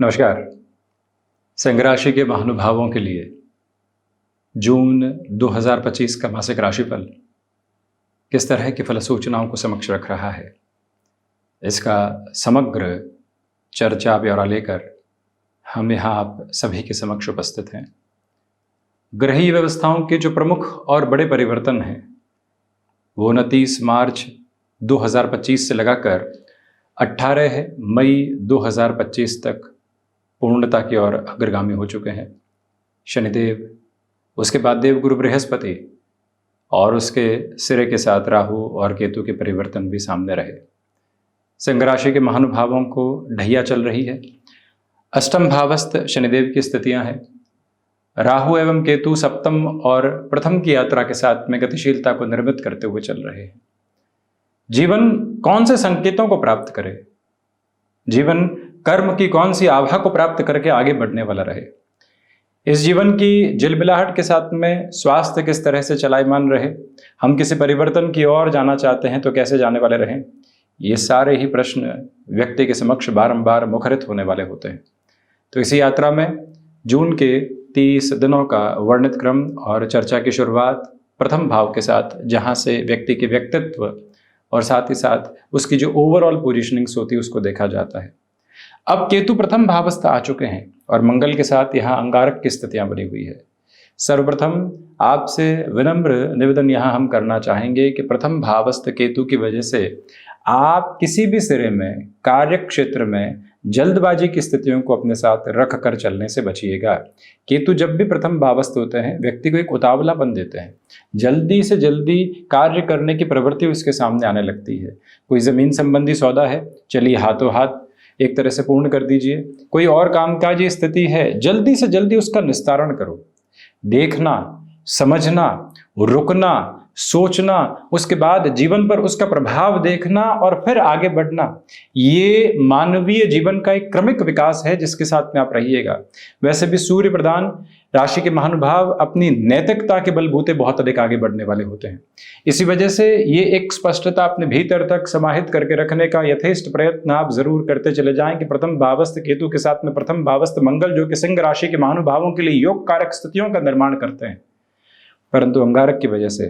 नमस्कार। सिंह राशि के महानुभावों के लिए जून 2025 का मासिक राशिफल किस तरह की फल सूचनाओं को समक्ष रख रहा है, इसका समग्र चर्चा ब्यौरा लेकर हम यहाँ आप सभी के समक्ष उपस्थित हैं। ग्रहीय व्यवस्थाओं के जो प्रमुख और बड़े परिवर्तन हैं वो 29 मार्च 2025 से लगाकर 18 मई 2025 तक पूर्णता की ओर अग्रगामी हो चुके हैं। शनिदेव, उसके बाद देवगुरु बृहस्पति और उसके सिरे के साथ राहु और केतु के परिवर्तन भी सामने रहे। सिंह राशि के महानुभावों को ढैया चल रही है। अष्टम भावस्थ शनिदेव की स्थितियां हैं। राहु एवं केतु सप्तम और प्रथम की यात्रा के साथ में गतिशीलता को निर्मित करते हुए चल रहे हैं। जीवन कौन से संकेतों को प्राप्त करे, जीवन कर्म की कौन सी आभा को प्राप्त करके आगे बढ़ने वाला रहे, इस जीवन की जिलबिलाहट के साथ में स्वास्थ्य किस तरह से चलायमान रहे, हम किसी परिवर्तन की ओर जाना चाहते हैं तो कैसे जाने वाले रहें, ये सारे ही प्रश्न व्यक्ति के समक्ष बारंबार मुखरित होने वाले होते हैं। तो इसी यात्रा में जून के 30 दिनों का वर्णित क्रम और चर्चा की शुरुआत प्रथम भाव के साथ, जहाँ से व्यक्ति के व्यक्तित्व और साथ ही साथ उसकी जो ओवरऑल पोजिशनिंग्स होती है उसको देखा जाता है। अब केतु प्रथम भावस्थ आ चुके हैं और मंगल के साथ यहाँ अंगारक की स्थितियां बनी हुई है। सर्वप्रथम आपसे विनम्र निवेदन यहाँ हम करना चाहेंगे कि प्रथम भावस्थ केतु की वजह से आप किसी भी सिरे में, कार्य क्षेत्र में जल्दबाजी की स्थितियों को अपने साथ रख कर चलने से बचिएगा। केतु जब भी प्रथम भावस्थ होते हैं व्यक्ति को एक उतावलापन देते हैं, जल्दी से जल्दी कार्य करने की प्रवृत्ति उसके सामने आने लगती है। कोई ज़मीन संबंधी सौदा है, चलिए हाथों हाथ एक तरह से पूर्ण कर दीजिए। कोई और कामकाजी स्थिति है, जल्दी से जल्दी उसका निस्तारण करो। देखना, समझना, रुकना, सोचना, उसके बाद जीवन पर उसका प्रभाव देखना और फिर आगे बढ़ना, ये मानवीय जीवन का एक क्रमिक विकास है जिसके साथ में आप रहिएगा। वैसे भी सूर्य प्रधान राशि के महानुभाव अपनी नैतिकता के बलबूते बहुत अधिक आगे बढ़ने वाले होते हैं। इसी वजह से ये एक स्पष्टता अपने भीतर तक समाहित करके रखने का यथेष्ट प्रयत्न आप जरूर करते चले जाएं कि प्रथम भावस्थ केतु के साथ में प्रथम भावस्थ मंगल, जो कि सिंह राशि के महानुभावों के लिए योग कारक स्थितियों का निर्माण करते हैं, परंतु अंगारक की वजह से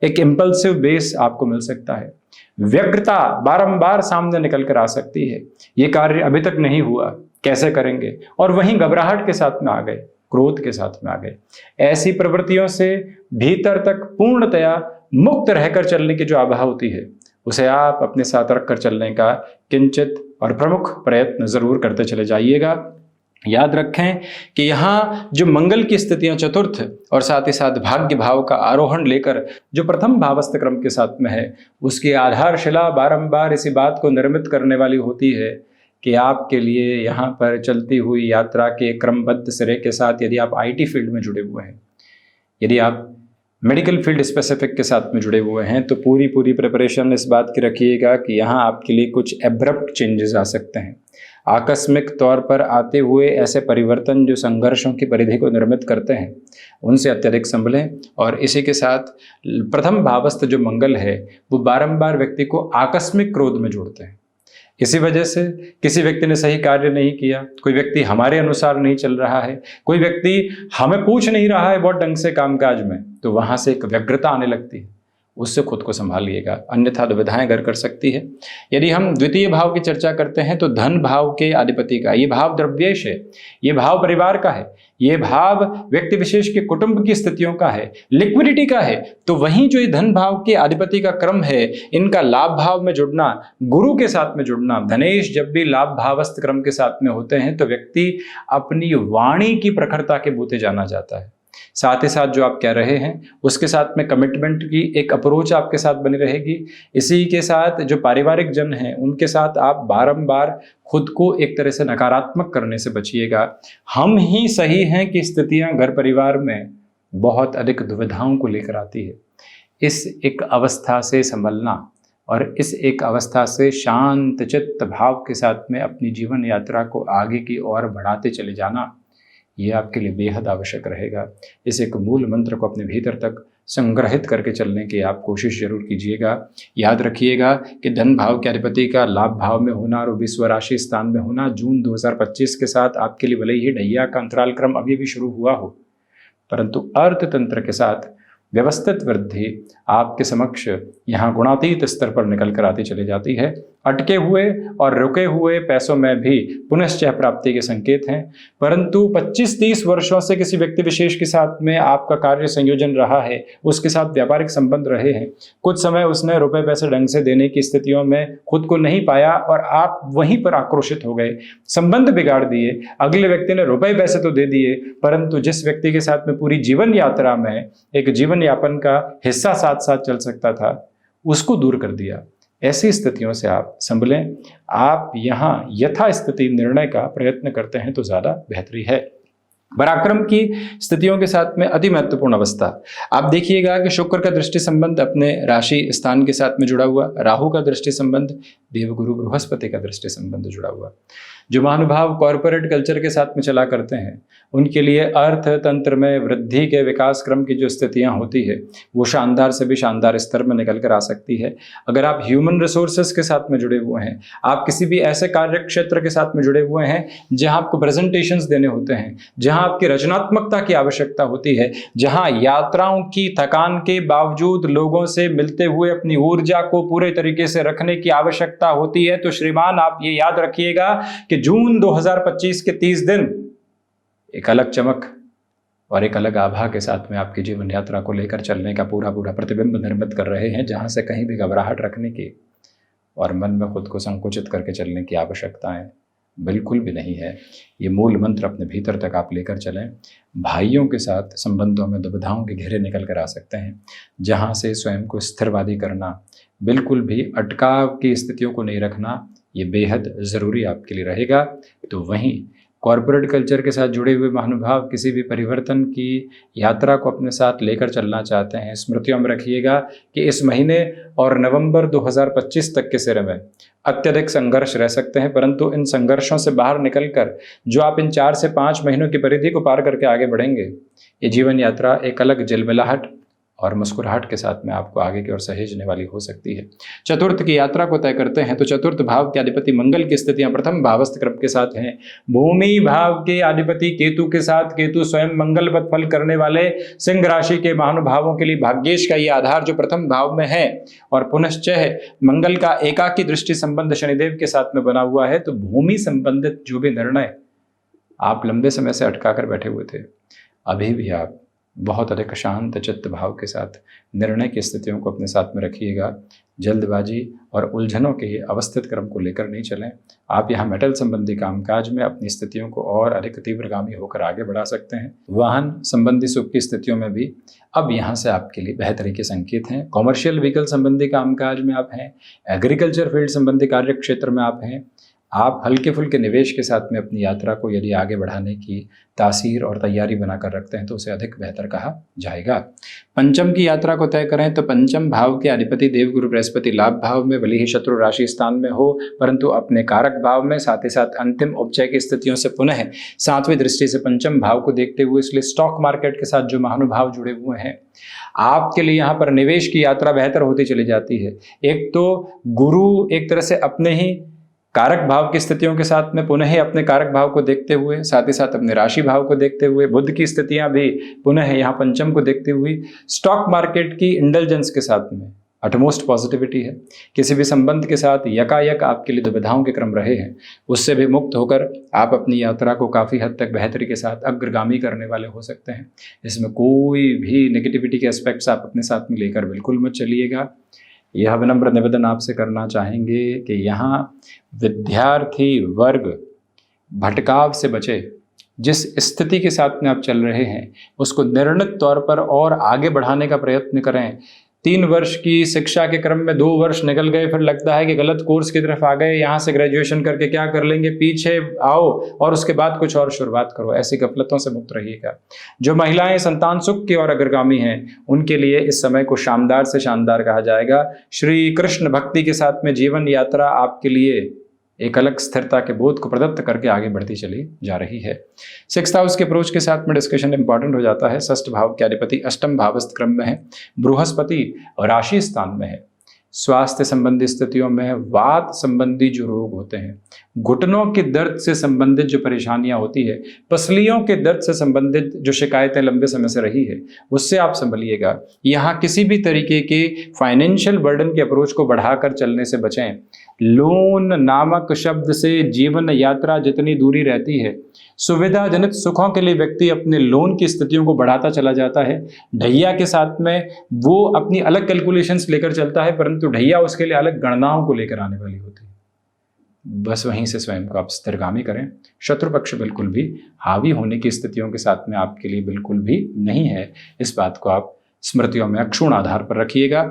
एक इंपल्सिव बेस आपको मिल सकता है। व्यग्रता बारंबार सामने निकल कर आ सकती है, ये कार्य अभी तक नहीं हुआ, कैसे करेंगे, और वहीं घबराहट के साथ में आ गए, क्रोध के साथ में आ गए। ऐसी प्रवृत्तियों से भीतर तक पूर्णतया मुक्त रहकर चलने की जो आभा होती है उसे आप अपने साथ रखकर चलने का किंचित और प्रमुख प्रयत्न जरूर करते चले जाइएगा। याद रखें कि यहाँ जो मंगल की स्थितियां चतुर्थ और साथ ही साथ भाग्य भाव का आरोहण लेकर जो प्रथम भावस्थ क्रम के साथ में है, उसकी आधारशिला बारंबार इसी बात को निर्मित करने वाली होती है कि आपके लिए यहाँ पर चलती हुई यात्रा के क्रमबद्ध सिरे के साथ, यदि आप आईटी फील्ड में जुड़े हुए हैं, यदि आप मेडिकल फील्ड स्पेसिफिक के साथ में जुड़े हुए हैं, तो पूरी प्रिपरेशन इस बात की रखिएगा कि यहाँ आपके लिए कुछ एब्रप्ट चेंजेस आ सकते हैं। आकस्मिक तौर पर आते हुए ऐसे परिवर्तन जो संघर्षों की परिधि को निर्मित करते हैं, उनसे अत्यधिक संभलें। और इसी के साथ प्रथम भावस्थ जो मंगल है वो बारंबार व्यक्ति को आकस्मिक क्रोध में जोड़ते हैं। इसी वजह से किसी व्यक्ति ने सही कार्य नहीं किया, कोई व्यक्ति हमारे अनुसार नहीं चल रहा है, कोई व्यक्ति हमें पूछ नहीं रहा है बहुत ढंग से कामकाज में, तो वहां से एक व्यग्रता आने लगती है। उससे खुद को संभालिएगा, अन्यथा दुविधाएं घर कर सकती है। यदि हम द्वितीय भाव की चर्चा करते हैं तो धन भाव के अधिपति का ये भाव द्रव्येश है, ये भाव परिवार का है, ये भाव व्यक्ति विशेष के कुटुंब की स्थितियों का है, लिक्विडिटी का है। तो वहीं जो ये धन भाव के अधिपति का क्रम है, इनका लाभ भाव में जुड़ना, गुरु के साथ में जुड़ना, धनेश जब भी लाभ भावस्थ क्रम के साथ में होते हैं तो व्यक्ति अपनी वाणी की प्रखरता के बूते जाना जाता है। साथ ही साथ जो आप कह रहे हैं उसके साथ में कमिटमेंट की एक अप्रोच आपके साथ बनी रहेगी। इसी के साथ जो पारिवारिक जन हैं उनके साथ आप बारंबार खुद को एक तरह से नकारात्मक करने से बचिएगा। हम ही सही हैं कि स्थितियां घर परिवार में बहुत अधिक दुविधाओं को लेकर आती है। इस एक अवस्था से संभलना और इस एक अवस्था से शांत चित्त भाव के साथ में अपनी जीवन यात्रा को आगे की ओर बढ़ाते चले जाना, ये आपके लिए बेहद आवश्यक रहेगा। इस एक मूल मंत्र को अपने भीतर तक संग्रहित करके चलने की आप कोशिश जरूर कीजिएगा। याद रखिएगा कि धन भाव के अधिपति का लाभ भाव में होना और विश्व राशि स्थान में होना जून 2025 के साथ आपके लिए भले ही ढैया का अंतराल क्रम अभी भी शुरू हुआ हो, परंतु अर्थतंत्र के साथ व्यवस्थित वृद्धि आपके समक्ष यहाँ गुणातीत स्तर पर निकल कर आती चली जाती है। अटके हुए और रुके हुए पैसों में भी पुनश्च प्राप्ति के संकेत हैं, परंतु 25-30 वर्षों से किसी व्यक्ति विशेष के साथ में आपका कार्य संयोजन रहा है, उसके साथ व्यापारिक संबंध रहे हैं। कुछ समय उसने रुपए पैसे ढंग से देने की स्थितियों में खुद को नहीं पाया और आप वहीं पर आक्रोशित हो गए, संबंध बिगाड़ दिए। अगले व्यक्ति ने रुपए पैसे तो दे दिए, परंतु जिस व्यक्ति के साथ में पूरी जीवन यात्रा में एक जीवन यापन का हिस्सा साथ साथ चल सकता था, उसको दूर कर दिया। ऐसी स्थितियों से आप संभलें। आप यहाँ यथास्थिति निर्णय का प्रयत्न करते हैं तो ज़्यादा बेहतरी है। पराक्रम की स्थितियों के साथ में अति महत्वपूर्ण अवस्था आप देखिएगा कि शुक्र का दृष्टि संबंध अपने राशि स्थान के साथ में जुड़ा हुआ, राहु का दृष्टि संबंध, देवगुरु बृहस्पति का दृष्टि संबंध जुड़ा हुआ। जो महानुभाव कॉरपोरेट कल्चर के साथ में चला करते हैं, उनके लिए अर्थतंत्र में वृद्धि के विकास क्रम की जो स्थितियां होती है वो शानदार से भी शानदार स्तर में निकल कर आ सकती है। अगर आप ह्यूमन रिसोर्सेज के साथ में जुड़े हुए हैं, आप किसी भी ऐसे कार्य क्षेत्र के साथ में जुड़े हुए हैं जहां आपको प्रेजेंटेशंस देने होते हैं, जहां आपकी रचनात्मकता की आवश्यकता होती है, जहां यात्राओं की थकान के बावजूद लोगों से मिलते हुए अपनी ऊर्जा को पूरे तरीके से रखने की आवश्यकता होती है, तो श्रीमान आप ये याद रखिएगा कि जून 2025 के 30 दिन एक अलग चमक और एक अलग आभा के साथ में आपकी जीवन यात्रा को लेकर चलने का पूरा प्रतिबिंब निर्मित कर रहे हैं, जहां से कहीं भी घबराहट रखने की और मन में खुद को संकुचित करके चलने की आवश्यकताएं बिल्कुल भी नहीं है। ये मूल मंत्र अपने भीतर तक आप लेकर चलें। भाइयों के साथ संबंधों में दुविधाओं के घेरे निकल कर आ सकते हैं, जहां से स्वयं को स्थिरवादी करना, बिल्कुल भी अटकाव की स्थितियों को नहीं रखना, ये बेहद ज़रूरी आपके लिए रहेगा। तो वहीं कॉरपोरेट कल्चर के साथ जुड़े हुए महानुभाव किसी भी परिवर्तन की यात्रा को अपने साथ लेकर चलना चाहते हैं, स्मृतियों में रखिएगा कि इस महीने और नवंबर 2025 तक के सिरे में अत्यधिक संघर्ष रह सकते हैं, परंतु इन संघर्षों से बाहर निकलकर जो आप इन 4 से 5 महीनों की परिधि को पार करके आगे बढ़ेंगे, ये जीवन यात्रा एक अलग जिलबिलाहट और मुस्कुराहट के साथ में आपको आगे की ओर सहेजने वाली हो सकती है। चतुर्थ की यात्रा को तय करते हैं तो चतुर्थ भाव के अधिपति मंगल की स्थितियां प्रथम भावस्थ क्रम के साथ हैं। भूमि भाव के अधिपति केतु के साथ, केतु स्वयं मंगलवत फल करने वाले सिंह राशि के महानुभावों के लिए भाग्येश का ये आधार जो प्रथम भाव में है और पुनश्च मंगल का एकाकी दृष्टि संबंध शनिदेव के साथ में बना हुआ है, तो भूमि संबंधित जो भी निर्णय आप लंबे समय से अटका कर बैठे हुए थे, अभी भी आप बहुत अधिक शांत चित्त भाव के साथ निर्णय की स्थितियों को अपने साथ में रखिएगा। जल्दबाजी और उलझनों के अवस्थित क्रम को लेकर नहीं चलें। आप यहाँ मेटल संबंधी कामकाज में अपनी स्थितियों को और अधिक तीव्रगामी होकर आगे बढ़ा सकते हैं। वाहन संबंधी सुख की स्थितियों में भी अब यहाँ से आपके लिए बेहतरी के संकेत हैं। कॉमर्शियल व्हीकल संबंधी कामकाज में आप हैं, एग्रीकल्चर फील्ड संबंधी कार्य क्षेत्र में आप हैं। आप हल्के फुल्के निवेश के साथ में अपनी यात्रा को यदि आगे बढ़ाने की तासीर और तैयारी बनाकर रखते हैं तो उसे अधिक बेहतर कहा जाएगा। पंचम की यात्रा को तय करें तो पंचम भाव के अधिपति देवगुरु बृहस्पति लाभ भाव में भले ही शत्रु राशि स्थान में हो, परंतु अपने कारक भाव में, साथ ही साथ अंतिम उपचय की स्थितियों से पुनः 7वीं दृष्टि से पंचम भाव को देखते हुए, इसलिए स्टॉक मार्केट के साथ जो महानुभाव जुड़े हुए हैं, आपके लिए यहाँ पर निवेश की यात्रा बेहतर होती चली जाती है। एक तो गुरु एक तरह से अपने ही कारक भाव की स्थितियों के साथ में पुनः अपने कारक भाव को देखते हुए, साथ ही साथ अपने राशि भाव को देखते हुए, बुध की स्थितियां भी पुनः यहाँ पंचम को देखते हुए, स्टॉक मार्केट की इंटेलिजेंस के साथ में अटमोस्ट पॉजिटिविटी है। किसी भी संबंध के साथ यकायक आपके लिए दुविधाओं के क्रम रहे हैं, उससे भी मुक्त होकर आप अपनी यात्रा को काफ़ी हद तक बेहतरी के साथ अग्रगामी करने वाले हो सकते हैं। इसमें कोई भी नेगेटिविटी के एस्पेक्ट्स आप अपने साथ में लेकर बिल्कुल मत चलिएगा। यह विनम्र निवेदन आपसे करना चाहेंगे कि यहाँ विद्यार्थी वर्ग भटकाव से बचे। जिस स्थिति के साथ में आप चल रहे हैं उसको निर्णित तौर पर और आगे बढ़ाने का प्रयत्न करें। 3 वर्ष की शिक्षा के क्रम में 2 वर्ष निकल गए, फिर लगता है कि गलत कोर्स की तरफ आ गए, यहाँ से ग्रेजुएशन करके क्या कर लेंगे, पीछे आओ और उसके बाद कुछ और शुरुआत करो। ऐसी गफलतों से मुक्त रहिएगा। जो महिलाएं संतान सुख की ओर अग्रगामी हैं, उनके लिए इस समय को शानदार से शानदार कहा जाएगा। श्री कृष्ण भक्ति के साथ में जीवन यात्रा आपके लिए एक अलग स्थिरता के बोध को प्रदत्त करके आगे बढ़ती चली जा रही है। 6th हाउस के अप्रोच के साथ में डिस्कशन इंपॉर्टेंट हो जाता है। 6th भाव के अधिपति अष्टम भावस्थ क्रम में है, बृहस्पति राशि स्थान में है। स्वास्थ्य संबंधी स्थितियों में वात संबंधी जो रोग होते हैं, घुटनों के दर्द से संबंधित जो परेशानियां होती है, पसलियों के दर्द से संबंधित जो शिकायतें लंबे समय से रही है, उससे आप संभलिएगा। यहाँ किसी भी तरीके के फाइनेंशियल बर्डन के अप्रोच को बढ़ाकर चलने से बचें। लोन नामक शब्द से जीवन यात्रा जितनी दूरी रहती है, सुविधाजनित सुखों के लिए व्यक्ति अपने लोन की स्थितियों को बढ़ाता चला जाता है। ढैया के साथ में वो अपनी अलग कैलकुलेशंस लेकर चलता है, परंतु ढैया उसके लिए अलग गणनाओं को लेकर आने वाली होती है। बस वहीं से स्वयं को आप स्थिरगामी करें। शत्रु पक्ष बिल्कुल भी हावी होने की स्थितियों के साथ में आपके लिए बिल्कुल भी नहीं है। इस बात को आप स्मृतियों में अक्षुण आधार पर रखिएगा।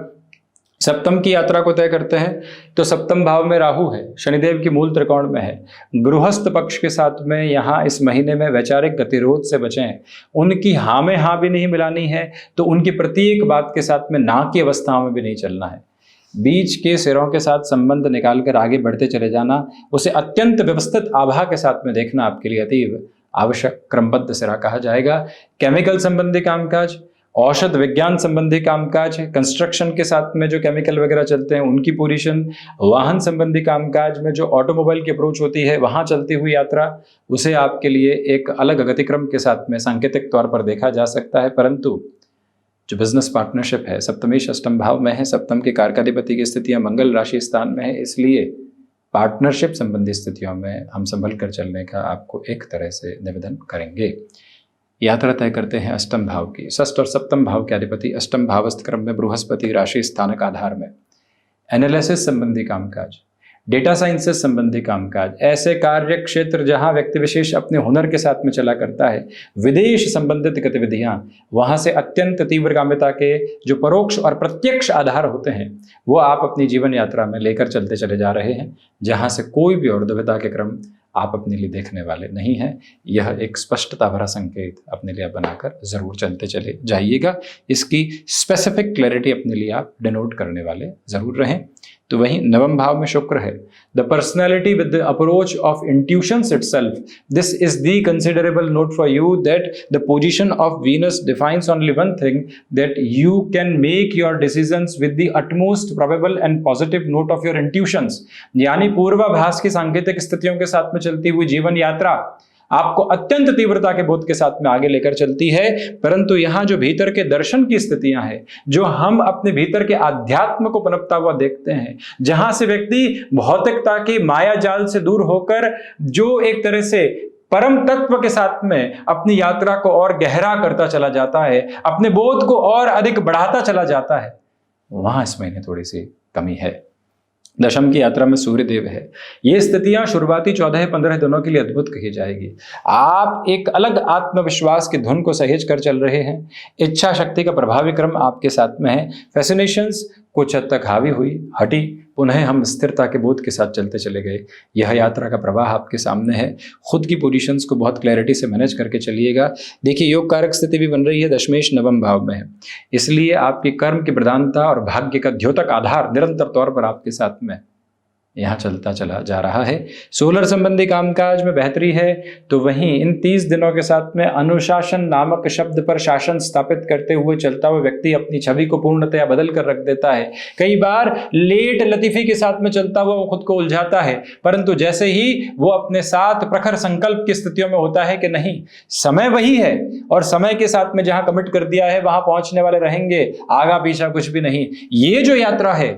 सप्तम की यात्रा को तय करते हैं तो सप्तम भाव में राहु है, शनिदेव की मूल त्रिकोण में है। गृहस्थ पक्ष के साथ में यहाँ इस महीने में वैचारिक गतिरोध से बचें। उनकी हाँ में हाँ भी नहीं मिलानी है, तो उनकी प्रत्येक बात के साथ में ना की अवस्थाओं में भी नहीं चलना है। बीच के सिरों के साथ संबंध निकालकर आगे बढ़ते चले जाना, उसे अत्यंत व्यवस्थित आभा के साथ में देखना आपके लिए अतीव आवश्यक क्रमबद्ध सिरा कहा जाएगा। केमिकल संबंधी कामकाज, औषध विज्ञान संबंधी कामकाज, कंस्ट्रक्शन के साथ में जो केमिकल वगैरह चलते हैं उनकी पोजीशन, वाहन संबंधी कामकाज में जो ऑटोमोबाइल की अप्रोच होती है वहां चलती हुई यात्रा, उसे आपके लिए एक अलग गतिक्रम के साथ में सांकेतिक तौर पर देखा जा सकता है। परंतु जो बिजनेस पार्टनरशिप है, सप्तमेश अष्टम भाव में है, सप्तम के कारकाधिपति की स्थितियां मंगल राशि स्थान में है, इसलिए पार्टनरशिप संबंधी स्थितियों में हम संभल कर चलने का आपको एक तरह से निवेदन करेंगे। यात्रा तय करते हैं अष्टम भाव की। 6th और सप्तम भाव के अधिपति अष्टम भावस्थ क्रम में बृहस्पति राशि स्थानक आधार में। एनालिसिस संबंधी कामकाज, डेटा साइंसेस संबंधी कामकाज, ऐसे कार्य क्षेत्र जहां व्यक्ति विशेष अपने हुनर के साथ में चला करता है, विदेश संबंधित गतिविधियां, वहां से अत्यंत तीव्रगामिता के जो परोक्ष और प्रत्यक्ष आधार होते हैं वो आप अपनी जीवन यात्रा में लेकर चलते चले जा रहे हैं, जहां से कोई भी और दुविधा के क्रम आप अपने लिए देखने वाले नहीं हैं। यह एक स्पष्टता भरा संकेत अपने लिए बनाकर जरूर चलते चले जाइएगा। इसकी स्पेसिफिक क्लैरिटी अपने लिए आप डिनोट करने वाले जरूर रहें। तो वहीं नवम भाव में शुक्र है, the personality with the approach of intuitions itself, this is the considerable note for you that the position of Venus defines only one thing, that you can make your decisions with the utmost probable and positive note of your intuitions. यानी पूर्वाभास की सांकेतिक स्थितियों के साथ में चलती हुई जीवन यात्रा आपको अत्यंत तीव्रता के बोध के साथ में आगे लेकर चलती है। परंतु यहाँ जो भीतर के दर्शन की स्थितियां हैं, जो हम अपने भीतर के आध्यात्म को पनपता हुआ देखते हैं, जहां से व्यक्ति भौतिकता की माया जाल से दूर होकर जो एक तरह से परम तत्व के साथ में अपनी यात्रा को और गहरा करता चला जाता है, अपने बोध को और अधिक बढ़ाता चला जाता है, वहां इस महीने थोड़ी सी कमी है। दशम की यात्रा में सूर्य देव है। ये स्थितियां शुरुआती 14-15 दिनों के लिए अद्भुत कही जाएगी। आप एक अलग आत्मविश्वास की धुन को सहेज कर चल रहे हैं। इच्छा शक्ति का प्रभावी क्रम आपके साथ में है। फैसिनेशंस कुछ हद तक हावी हुई, हटी, पुनः हम स्थिरता के बोध के साथ चलते चले गए। यह यात्रा का प्रवाह आपके सामने है। खुद की पोजीशंस को बहुत क्लैरिटी से मैनेज करके चलिएगा। देखिए, योग कारक स्थिति भी बन रही है, दशमेश नवम भाव में है, इसलिए आपकी कर्म की प्रधानता और भाग्य का द्योतक आधार निरंतर तौर पर आपके साथ में यहाँ चलता चला जा रहा है। सोलर संबंधी कामकाज में बेहतरी है, तो वहीं इन 30 दिनों के साथ में अनुशासन नामक शब्द पर शासन स्थापित करते हुए चलता हुआ व्यक्ति अपनी छवि को पूर्णतया बदल कर रख देता है। कई बार लेट लतीफी के साथ में चलता हुआ वो खुद को उलझाता है, परंतु जैसे ही वो अपने साथ प्रखर संकल्प की स्थितियों में होता है कि नहीं, समय वही है और समय के साथ में जहां कमिट कर दिया है वहां पहुंचने वाले रहेंगे, आगा पीछा कुछ भी नहीं। ये जो यात्रा है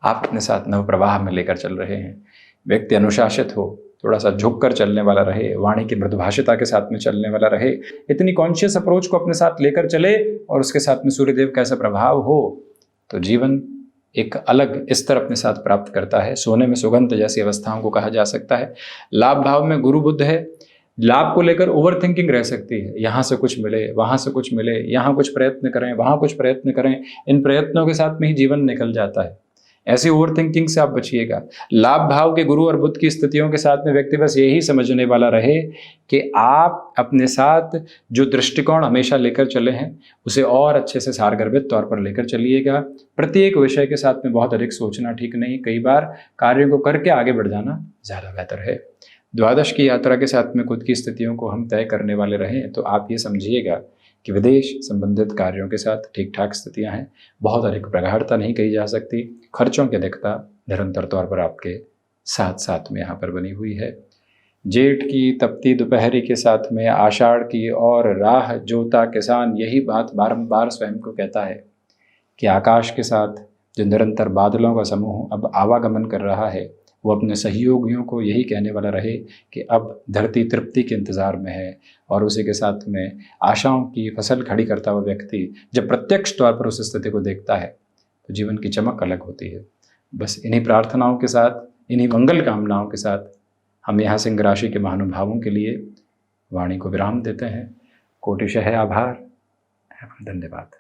आप अपने साथ नव प्रवाह में लेकर चल रहे हैं। व्यक्ति अनुशासित हो, थोड़ा सा झुक कर चलने वाला रहे, वाणी की मृदुभाषिता के साथ में चलने वाला रहे, इतनी कॉन्शियस अप्रोच को अपने साथ लेकर चले और उसके साथ में सूर्यदेव का ऐसा प्रभाव हो तो जीवन एक अलग स्तर अपने साथ प्राप्त करता है। सोने में सुगंध जैसी अवस्थाओं को कहा जा सकता है। लाभ भाव में गुरु बुध है। लाभ को लेकर ओवर थिंकिंग रह सकती है, यहाँ से कुछ मिले, वहाँ से कुछ मिले, यहाँ कुछ प्रयत्न करें, वहाँ कुछ प्रयत्न करें। इन प्रयत्नों के साथ में ही जीवन निकल जाता है। ऐसी ओवर थिंकिंग से आप बचिएगा। लाभ भाव के गुरु और बुध की स्थितियों के साथ में व्यक्ति बस यही समझने वाला रहे कि आप अपने साथ जो दृष्टिकोण हमेशा लेकर चले हैं उसे और अच्छे से सारगर्भित तौर पर लेकर चलिएगा। प्रत्येक विषय के साथ में बहुत अधिक सोचना ठीक नहीं, कई बार कार्यों को करके आगे बढ़ जाना ज़्यादा बेहतर है। द्वादश की यात्रा के साथ में खुद की स्थितियों को हम तय करने वाले रहें तो आप ये समझिएगा कि विदेश संबंधित कार्यों के साथ ठीक ठाक स्थितियां हैं। बहुत अधिक प्रगाढ़ता नहीं कही जा सकती। खर्चों की अधिकता निरंतर तौर पर आपके साथ साथ में यहाँ पर बनी हुई है। जेठ की तपती दोपहरी के साथ में आषाढ़ की और राह जोता किसान यही बात बारंबार स्वयं को कहता है कि आकाश के साथ जो निरंतर बादलों का समूह अब आवागमन कर रहा है वो अपने सहयोगियों को यही कहने वाला रहे कि अब धरती तृप्ति के इंतज़ार में है। और उसी के साथ में आशाओं की फसल खड़ी करता हुआ व्यक्ति जब प्रत्यक्ष तौर पर उस स्थिति को देखता है तो जीवन की चमक अलग होती है। बस इन्हीं प्रार्थनाओं के साथ, इन्हीं मंगल कामनाओं के साथ हम यहाँ सिंह राशि के महानुभावों के लिए वाणी को विराम देते हैं। कोटिशः आभार, धन्यवाद।